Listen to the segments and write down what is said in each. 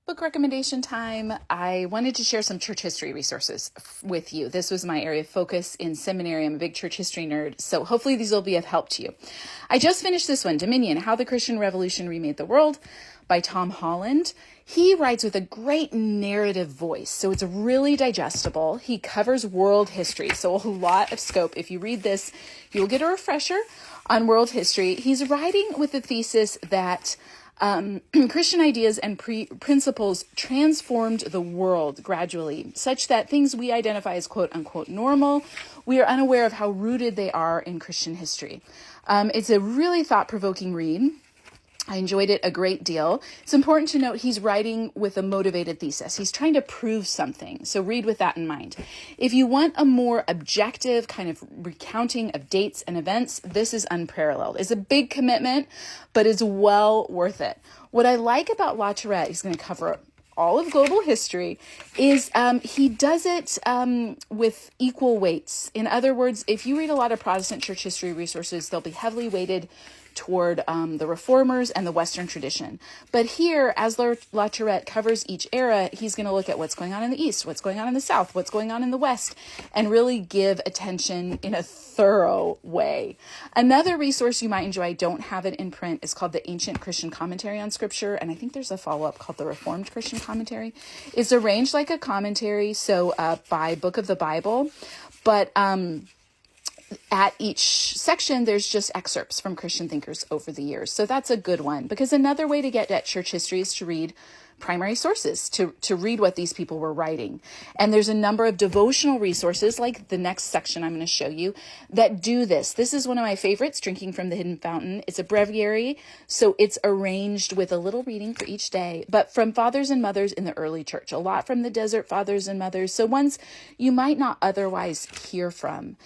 Book recommendation time. I wanted to share some church history resources with you. This was my area of focus in seminary. I'm a big church history nerd, so hopefully these will be of help to you. I just finished this one, Dominion, How the Christian Revolution Remade the World by Tom Holland. He writes with a great narrative voice, so it's really digestible. He covers world history, so a lot of scope. If you read this, you'll get a refresher on world history. He's writing with the thesis that Christian ideas and principles transformed the world gradually, such that things we identify as quote unquote normal, we are unaware of how rooted they are in Christian history. It's a really thought-provoking read. I enjoyed it a great deal. It's important to note he's writing with a motivated thesis. He's trying to prove something. So read with that in mind. If you want a more objective kind of recounting of dates and events, this is unparalleled. It's a big commitment, but it's well worth it. What I like about Latourette, he's going to cover all of global history, is he does it with equal weights. In other words, if you read a lot of Protestant church history resources, they'll be heavily weighted toward the reformers and the Western tradition. But here, as Latourette covers each era, he's going to look at what's going on in the East, what's going on in the South, what's going on in the West, and really give attention in a thorough way. Another resource you might enjoy, I don't have it in print, is called the Ancient Christian Commentary on Scripture, and I think there's a follow-up called the Reformed Christian Commentary. It's arranged like a commentary, so by book of the Bible, but at each section, there's just excerpts from Christian thinkers over the years. So that's a good one, because another way to get at church history is to read primary sources, to read what these people were writing. And there's a number of devotional resources, like the next section I'm going to show you, that do this. This is one of my favorites, Drinking from the Hidden Fountain. It's a breviary, so it's arranged with a little reading for each day, but from fathers and mothers in the early church, a lot from the desert fathers and mothers, so ones you might not otherwise hear from.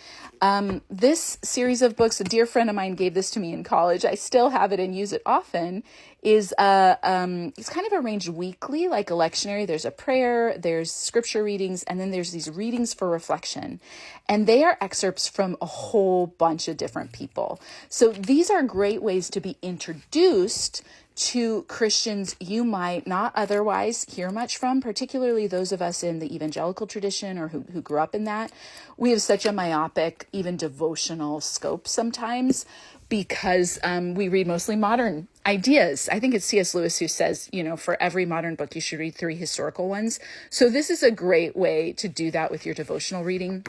This series of books, a dear friend of mine gave this to me in college. I still have it and use it often. It's kind of arranged weekly, like a lectionary. There's a prayer, there's scripture readings, and then there's these readings for reflection. And they are excerpts from a whole bunch of different people. So these are great ways to be introduced to Christians you might not otherwise hear much from, particularly those of us in the evangelical tradition or who grew up in that. We have such a myopic, even devotional scope sometimes, because we read mostly modern ideas. I think it's C.S. Lewis who says, for every modern book, you should read 3 historical ones. So this is a great way to do that with your devotional reading.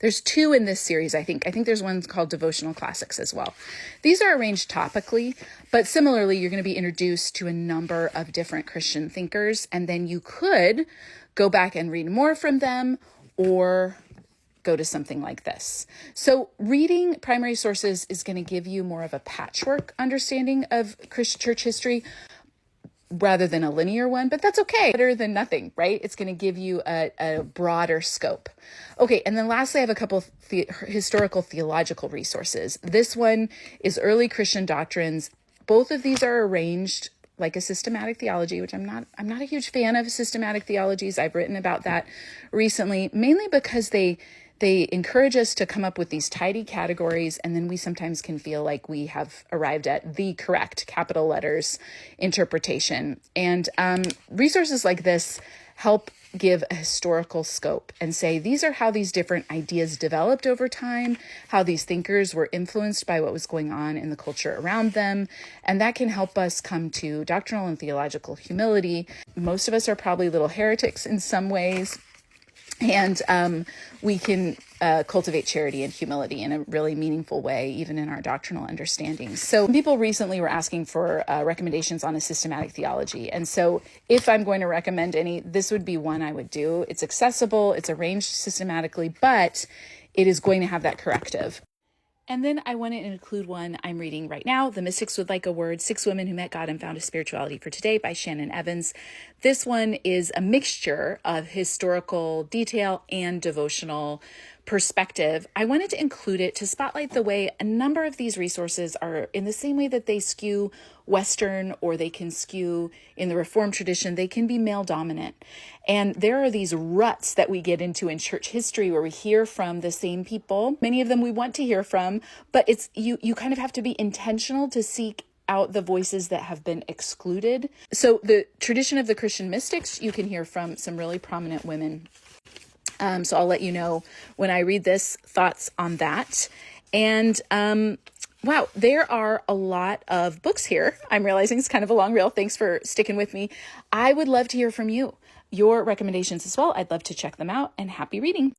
There's 2 in this series, I think. I think there's one called Devotional Classics as well. These are arranged topically, but similarly, you're going to be introduced to a number of different Christian thinkers, and then you could go back and read more from them or go to something like this. So reading primary sources is going to give you more of a patchwork understanding of Christian church history rather than a linear one, but that's okay. Better than nothing, right? It's going to give you a broader scope. Okay, and then lastly, I have a couple of historical theological resources. This one is Early Christian Doctrines. Both of these are arranged like a systematic theology, which I'm not a huge fan of systematic theologies. I've written about that recently, mainly because they encourage us to come up with these tidy categories, and then we sometimes can feel like we have arrived at the correct, capital letters, interpretation. And resources like this help give a historical scope and say, these are how these different ideas developed over time, how these thinkers were influenced by what was going on in the culture around them. And that can help us come to doctrinal and theological humility. Most of us are probably little heretics in some ways. And we can cultivate charity and humility in a really meaningful way, even in our doctrinal understandings. So people recently were asking for recommendations on a systematic theology. And so if I'm going to recommend any, this would be one I would do. It's accessible, it's arranged systematically, but it is going to have that corrective. And then I want to include one I'm reading right now, The Mystics Would Like a Word, 6 Women Who Met God and Found a Spirituality for Today by Shannon Evans. This one is a mixture of historical detail and devotional perspective. I wanted to include it to spotlight the way a number of these resources are, in the same way that they skew Western or they can skew in the Reformed tradition, they can be male dominant. And there are these ruts that we get into in church history where we hear from the same people. Many of them we want to hear from, but it's you kind of have to be intentional to seek out the voices that have been excluded. So the tradition of the Christian mystics, you can hear from some really prominent women. So I'll let you know when I read this, thoughts on that. And wow, there are a lot of books here. I'm realizing it's kind of a long reel. Thanks for sticking with me. I would love to hear from you. Your recommendations as well. I'd love to check them out, and happy reading.